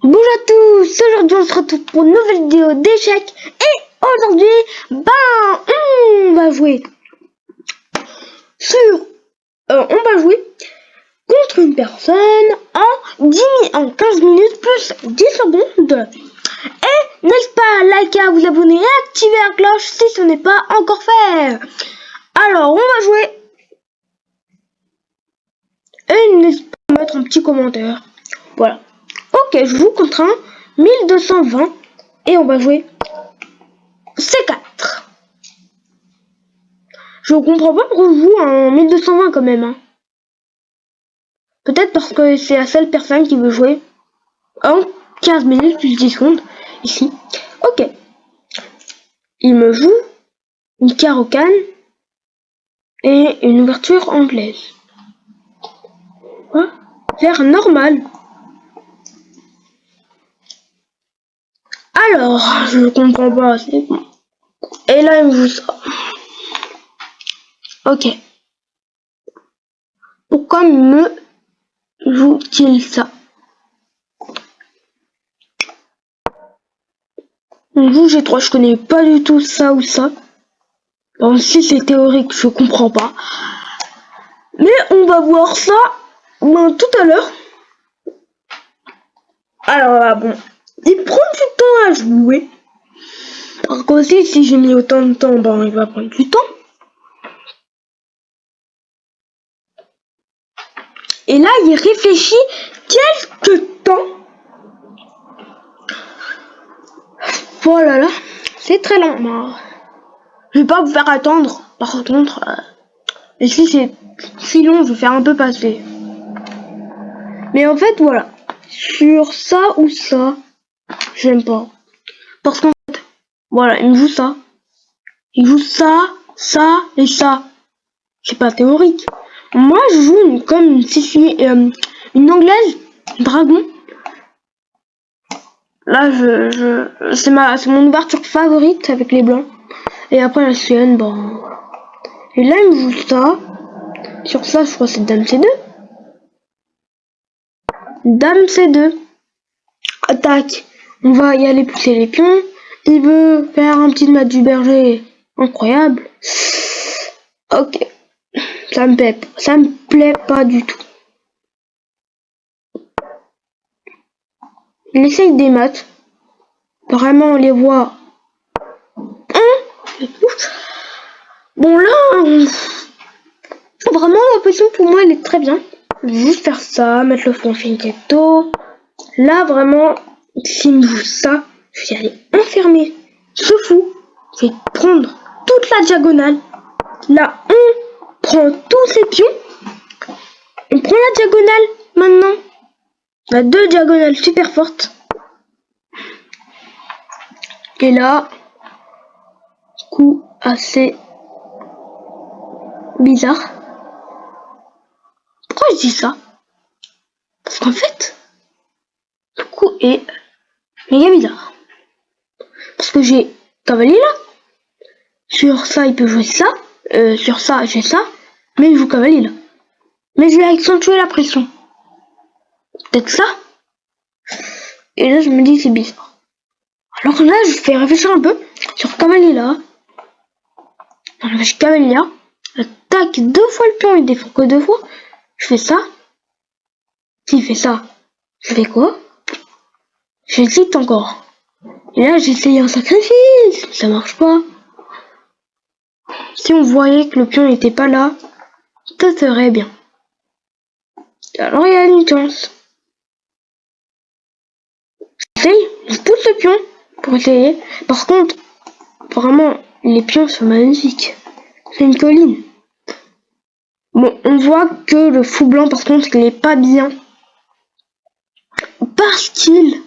Bonjour à tous, aujourd'hui on se retrouve pour une nouvelle vidéo d'échecs et aujourd'hui, on va jouer contre une personne en 15 minutes plus 10 secondes. Et n'hésitez pas à liker, à vous abonner et à activer la cloche si ce n'est pas encore fait. Alors on va jouer et n'hésitez pas à mettre un petit commentaire. Voilà. Ok, je joue contre un 1220 et on va jouer C4. Je comprends pas pourquoi je joue en 1220 quand même. Peut-être parce que c'est la seule personne qui veut jouer en 15 minutes plus 10 secondes ici. Ok. Il me joue une carocane et une ouverture anglaise. Vers normal. Alors, je comprends pas. C'est bon. Et là, il me joue ça. Ok. Pourquoi me joue-t-il ça? On joue G3, je connais pas du tout ça ou ça. Bon, si c'est théorique, je comprends pas. Mais on va voir ça tout à l'heure. Alors là, bon, il prend du temps à jouer. Par contre, aussi, si j'ai mis autant de temps, ben, il va prendre du temps. Et là, il réfléchit quelques temps. Voilà, là, c'est très lent. Je vais pas vous faire attendre. Par contre, et si c'est si long, je vais faire un peu passer. Mais en fait, voilà. Sur ça ou ça, j'aime pas. Parce qu'en fait, voilà, il me joue ça. Il joue ça, ça et ça. C'est pas théorique. Moi, je joue comme une anglaise, dragon. Là, c'est mon ouverture favorite avec les blancs. Et après la sienne, bon. Et là, il me joue ça. Sur ça, je crois que c'est Dame C2. Dame C2. Attaque. On va y aller pousser les pions. Il veut faire un petit match du berger. Incroyable. Ok. Ça me plaît pas du tout. Il essaye des maths. Vraiment, on les voit. Bon, là, vraiment, la position pour moi, elle est très bien. Juste faire ça, mettre le fond finito. Là, vraiment, s'il me joue ça, je vais aller enfermer ce fou. Je vais prendre toute la diagonale. Là, on prend tous ces pions. On prend la diagonale maintenant. On a deux diagonales super fortes. Et là, coup assez bizarre. Pourquoi je dis ça? Parce qu'en fait, le coup est méga bizarre. Parce que j'ai cavalier là. Sur ça, il peut jouer ça. Sur ça, j'ai ça. Mais il joue cavalier là. Mais je vais accentuer la pression. Peut-être ça. Et là, je me dis c'est bizarre. Alors là, je fais réfléchir un peu sur cavalier là. Cavalier là. Attaque deux fois le pion, il défend que deux fois. Je fais ça. S'il fait ça, je fais quoi? J'hésite encore. Et là, j'essaye un sacrifice. Ça marche pas. Si on voyait que le pion n'était pas là, ça serait bien. Alors il y a une chance. J'essaye, je pousse le pion pour essayer. Par contre, vraiment, les pions sont magnifiques. C'est une colline. Bon, on voit que le fou blanc, par contre, il est pas bien. Parce qu'il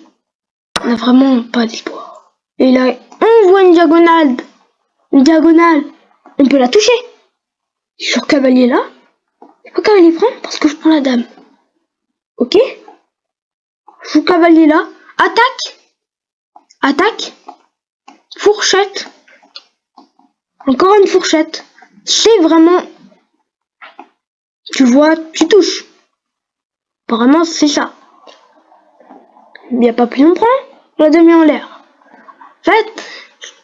n'a vraiment pas d'espoir. Et là, on voit une diagonale. Une diagonale. On peut la toucher. Sur cavalier là. Pourquoi cavalier prend? Parce que je prends la dame. Ok. Je joue cavalier là. Attaque. Attaque. Fourchette. Encore une fourchette. C'est vraiment... Tu vois, tu touches. Vraiment, c'est ça. Il n'y a pas plus on prend. On l'a déjà mis en l'air. En fait,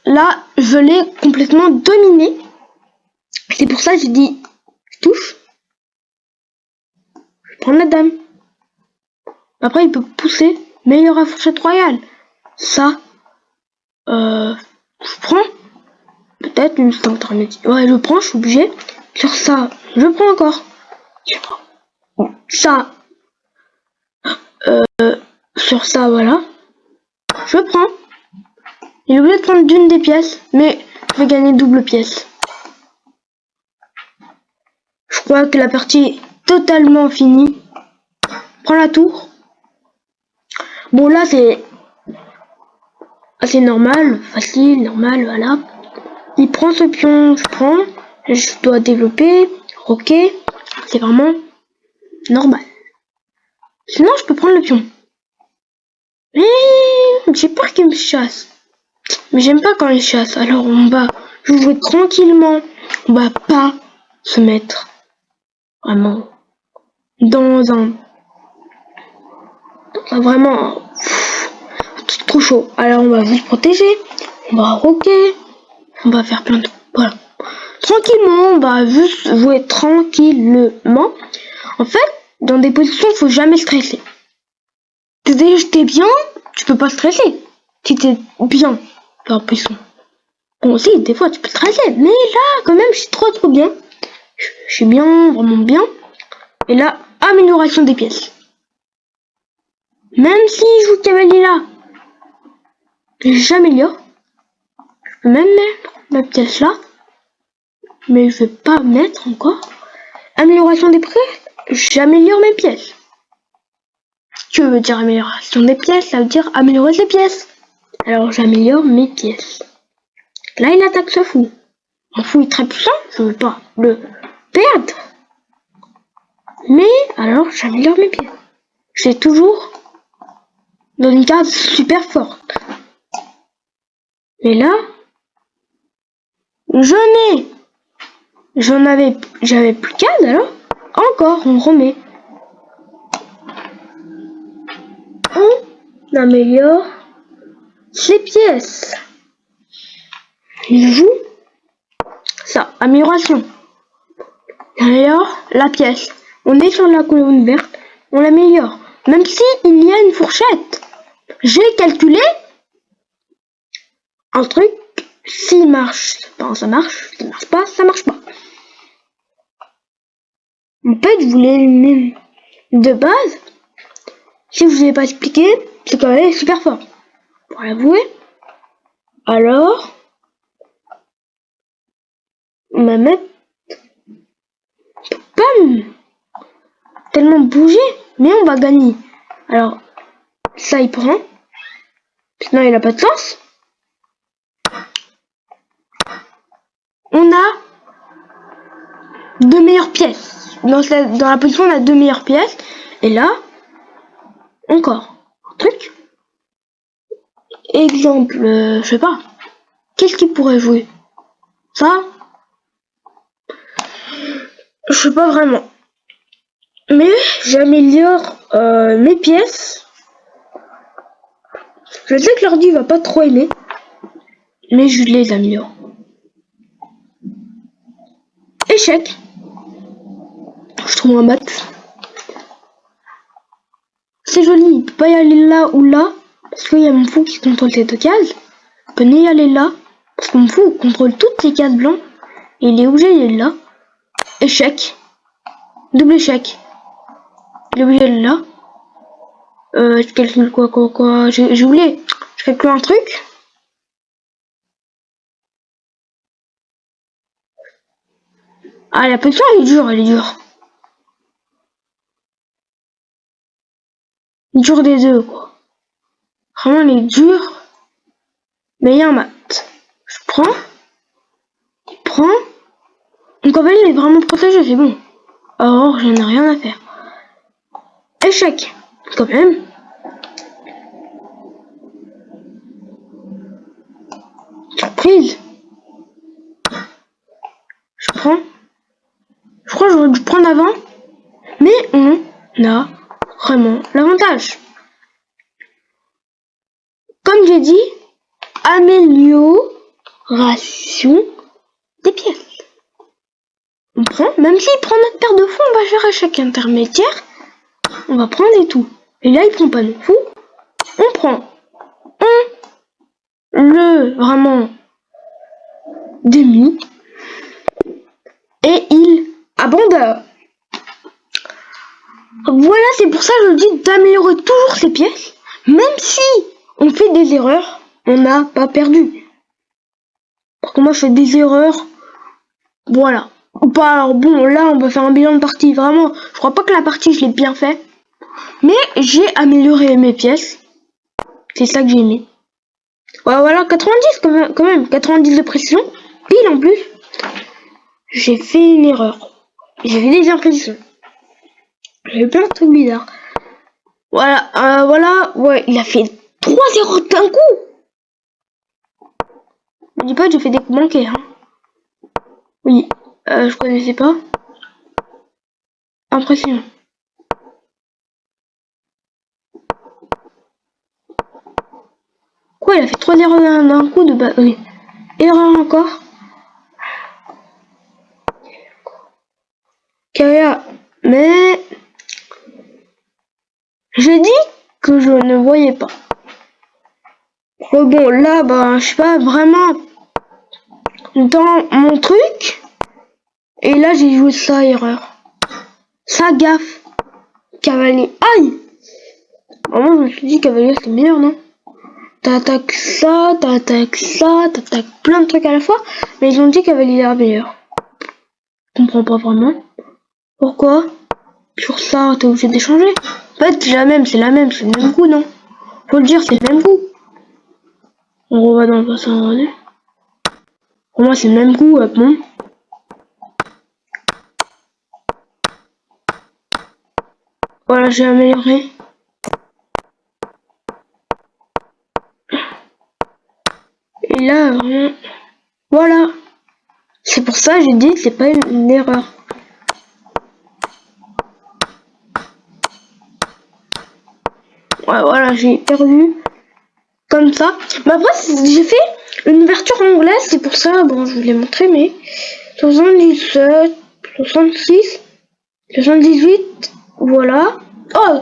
là, je l'ai complètement dominé. C'est pour ça que j'ai dit, je touche. Je prends la dame. Après, il peut pousser, mais il y aura fourchette royale. Ça, je prends. Peut-être une intermédiaire. Ouais, je prends, je suis obligé. Sur ça, je prends encore. Ça, sur ça, voilà. Je prends. Il est obligé de prendre d'une des pièces, mais je vais gagner double pièce. Je crois que la partie est totalement finie. Prends la tour. Bon, là, c'est assez normal, facile, normal, voilà. Il prend ce pion, je prends. Je dois développer. Ok. C'est vraiment normal. Sinon, je peux prendre le pion. Mais j'ai peur qu'il me chasse. Mais j'aime pas quand il chasse. Alors, on va jouer tranquillement. On va pas se mettre vraiment dans un vraiment trop chaud. Alors, on va vous protéger. On va rocker. On va faire plein de trucs. Voilà. Tranquillement, on va juste jouer tranquillement. En fait, dans des positions, faut jamais stresser. T'es bien, tu peux pas stresser. Si t'es bien dans la position. Bon, aussi, des fois, tu peux stresser. Mais là, quand même, je suis trop bien. Je suis bien, vraiment bien. Et là, amélioration des pièces. Même si je joue cavalier là, j'améliore. Je peux même mettre ma pièce là. Mais je vais pas mettre encore. Amélioration des pièces, j'améliore mes pièces. Si tu veux dire amélioration des pièces, ça veut dire améliorer ses pièces. Alors j'améliore mes pièces. Là il attaque ce fou. Un fou est très puissant, je veux pas le perdre. Mais alors j'améliore mes pièces. J'ai toujours dans une carte super forte. Mais là, j'avais plus qu'à alors. Encore, on remet. On améliore ses pièces. Il joue ça, amélioration. Améliore la pièce. On est sur la colonne verte, on l'améliore. Même si il y a une fourchette. J'ai calculé un truc. S'il marche, ben ça marche. S'il marche pas, ça marche pas. En fait, je voulais une de base. Si je vous ai pas expliqué, c'est quand même super fort. Pour l'avouer. Alors, on va mettre pas tellement bouger, mais on va gagner. Alors, ça il prend. Sinon, il a pas de sens. On a deux meilleures pièces. Dans la position, on a deux meilleures pièces. Et là, encore un truc. Exemple, je sais pas. Qu'est-ce qu'il pourrait jouer? Ça? Je sais pas vraiment. Mais j'améliore mes pièces. Je sais que l'ordi va pas trop aimer. Mais je les améliore. Échec. Je trouve un maths. C'est joli, il peut pas y aller là ou là. Parce qu'il y a mon fou qui contrôle ces deux cases. Il peut ni y aller là. Parce que mon fou contrôle toutes les cases blanches. Et il est obligé d'aller là. Échec. Double échec. Il est obligé d'aller là. Je calcule quoi. J'ai oublié. Je calcule un truc. Ah, la position elle est dure, elle est dure. Dure des deux, quoi. Vraiment, elle est dure. Mais il y a un mat. Je prends. Il prend. Mon cavalier est vraiment protégé, c'est bon. Or, j'en ai rien à faire. Échec. Quand même. Surprise. Je prends. Je crois que j'aurais dû prendre avant. Mais on a vraiment l'avantage. comme j'ai dit, amélioration des pièces. On prend, même s'il prend notre paire de fous, on va faire à chaque intermédiaire. On va prendre et tout. Et là, il prend pas nos fous. On prend. Le vraiment demi. Et il abandonne. Voilà, c'est pour ça que je dis d'améliorer toujours ces pièces. Même si on fait des erreurs, on n'a pas perdu. Parce que moi, je fais des erreurs. Voilà. Bah, alors bon, là, on va faire un bilan de partie. Vraiment, je crois pas que la partie, je l'ai bien fait. Mais j'ai amélioré mes pièces. C'est ça que j'ai aimé. Ouais, voilà, 90 quand même. 90 de pression. Pile en plus. J'ai fait une erreur. J'ai fait des impressions. J'ai plein de trucs bizarres. Voilà, voilà. Ouais, il a fait 3 erreurs d'un coup. Me dis pas que j'ai fait des coups manqués, hein. Oui, je connaissais pas. Impressionnant. Quoi, il a fait 3 erreurs d'un coup de base. Oui. Erreur encore. Kaya. Mais j'ai dit que je ne voyais pas. Bon, là, bah, je suis pas vraiment dans mon truc. Et là, j'ai joué ça, erreur. Ça, gaffe. Cavalier. Aïe! Vraiment, je me suis dit cavalier, c'est meilleur, non? T'attaques ça, t'attaques plein de trucs à la fois. Mais ils ont dit cavalier est meilleur. Je comprends pas vraiment. Pourquoi? Sur ça, t'es obligé d'échanger. En fait, c'est la même, c'est le même coup, non? Faut le dire, c'est le même coup. On revoit dans le bassin. Pour moi, c'est le même coup, bon. Voilà, j'ai amélioré. Et là, vraiment... Voilà. C'est pour ça que j'ai dit que c'est pas une erreur. Ouais, voilà, j'ai perdu. Comme ça. Mais après, j'ai fait une ouverture anglaise. C'est pour ça, bon, je vous l'ai montré, mais... 77, 66, 78, voilà. Oh!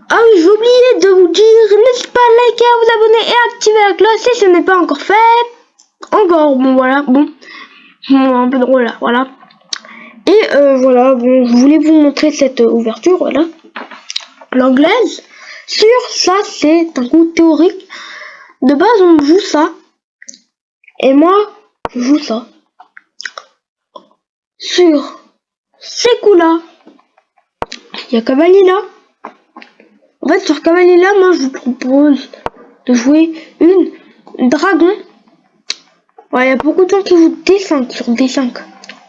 Ah oui, j'ai oublié de vous dire, n'hésitez pas à liker, à vous abonner et à activer la cloche si ce n'est pas encore fait. Encore, bon voilà, bon. Un peu drôle là, voilà. Et voilà, bon, je voulais vous montrer cette ouverture, voilà. L'anglaise. Sur ça, c'est un coup théorique. De base, on joue ça. Et moi, je joue ça. Sur ces coups-là, il y a cavalier là. En fait, sur cavalier là, moi, je vous propose de jouer une dragon. Ouais, il y a beaucoup de gens qui jouent D5 sur D5.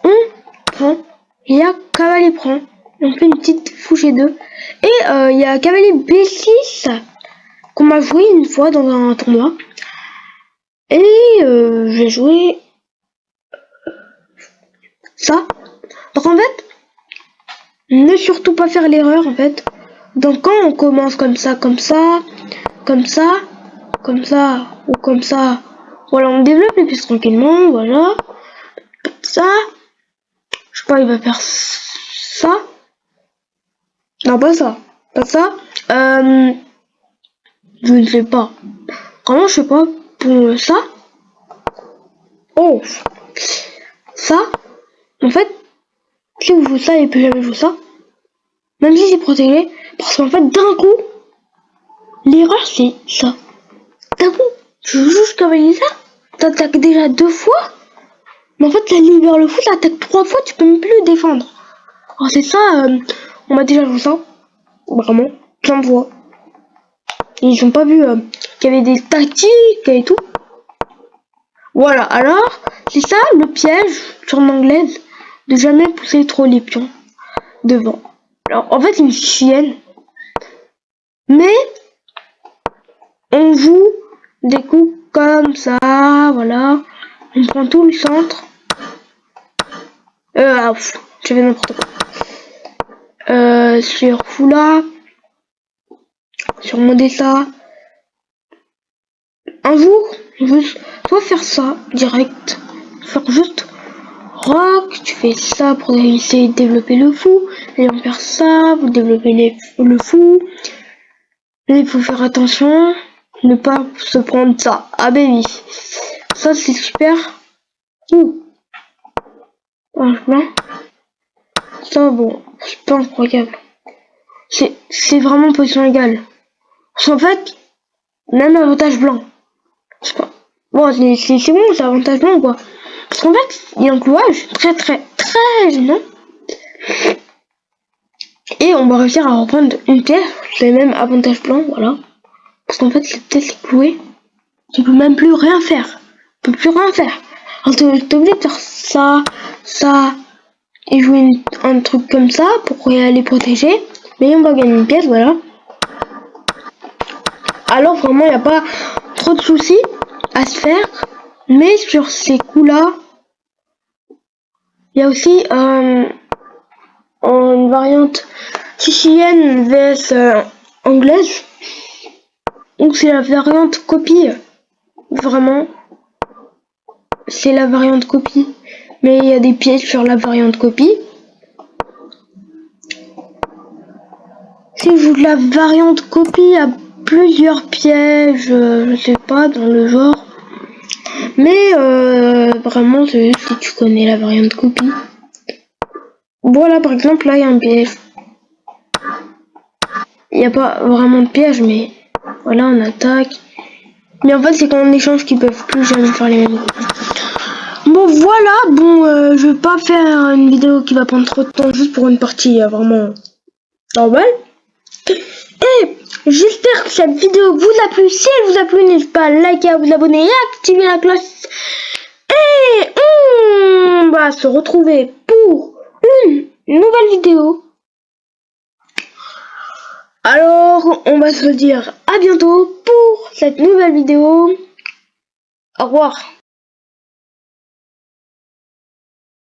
On prend, il y a cavalier prend. On fait une petite fouche 2. Et il y a cavalier B6 qu'on m'a joué une fois dans un tournoi. Et j'ai joué ça. Donc en fait, ne surtout pas faire l'erreur en fait. Donc quand on commence comme ça, comme ça, comme ça, comme ça, ou comme ça, voilà, on développe les pièces tranquillement, voilà. Ça, je sais pas, il va faire ça. Non, pas ça. Pas ça. Je ne sais pas. Vraiment, je sais pas. Pour ça. Oh. Ça. En fait, si vous jouez ça et plus jamais jouer ça, même si c'est protégé, parce qu'en fait, d'un coup, l'erreur c'est ça. D'un coup, tu joues jusqu'à cavalier ça, t'attaques déjà 2 fois, mais en fait, ça libère le fou, t'attaques 3 fois, tu peux même plus le défendre. Alors c'est ça, on m'a déjà joué ça, vraiment, plein de fois. Et ils ont pas vu qu'il y avait des tactiques et tout. Voilà, alors, c'est ça le piège sur l'anglaise, de jamais pousser trop les pions devant. Alors, en fait, c'est une chienne, mais on joue des coups comme ça, voilà. On prend tout le centre. J'avais n'importe quoi. Sur Foula, sur Modessa, juste soit faire ça direct, faire juste rock, tu fais ça pour essayer de développer le fou, et en faire ça pour développer le fou. Et il faut faire attention, ne pas se prendre ça. Ah baby, ça c'est super. Ouh, franchement, ça bon, c'est pas incroyable. C'est vraiment position égale. Parce qu'en fait, même avantage blanc. C'est pas. Bon, c'est bon, c'est avantage blanc quoi. Parce qu'en fait, il y a un clouage très gênant. Et on va réussir à reprendre une pièce, c'est même avantage blanc, voilà. Parce qu'en fait, cette pièce est clouée. On peut même plus rien faire. On peut plus rien faire. Alors t'es obligé de faire ça, et jouer un truc comme ça pour aller protéger. Mais on va gagner une pièce, voilà. Alors vraiment, il n'y a pas trop de soucis à se faire. Mais sur ces coups-là, il y a aussi une variante sicilienne vs anglaise. Donc c'est la variante copie. Vraiment, c'est la variante copie. Mais il y a des pièges sur la variante copie. Si je joue de la variante copie, il y a plusieurs pièges, je sais pas, dans le genre. Mais vraiment, c'est juste si tu connais la variante copie. Voilà, par exemple, là, il y a un piège. Il n'y a pas vraiment de piège, mais voilà, on attaque. Mais en fait, c'est quand on échange qu'ils peuvent plus jamais faire les mêmes coups. Bon, voilà, bon, je vais pas faire une vidéo qui va prendre trop de temps juste pour une partie vraiment normale. Et j'espère que cette vidéo vous a plu. Si elle vous a plu, n'hésitez pas à liker, à vous abonner et à activer la cloche. Et on va se retrouver pour une nouvelle vidéo. Alors, on va se dire à bientôt pour cette nouvelle vidéo. Au revoir.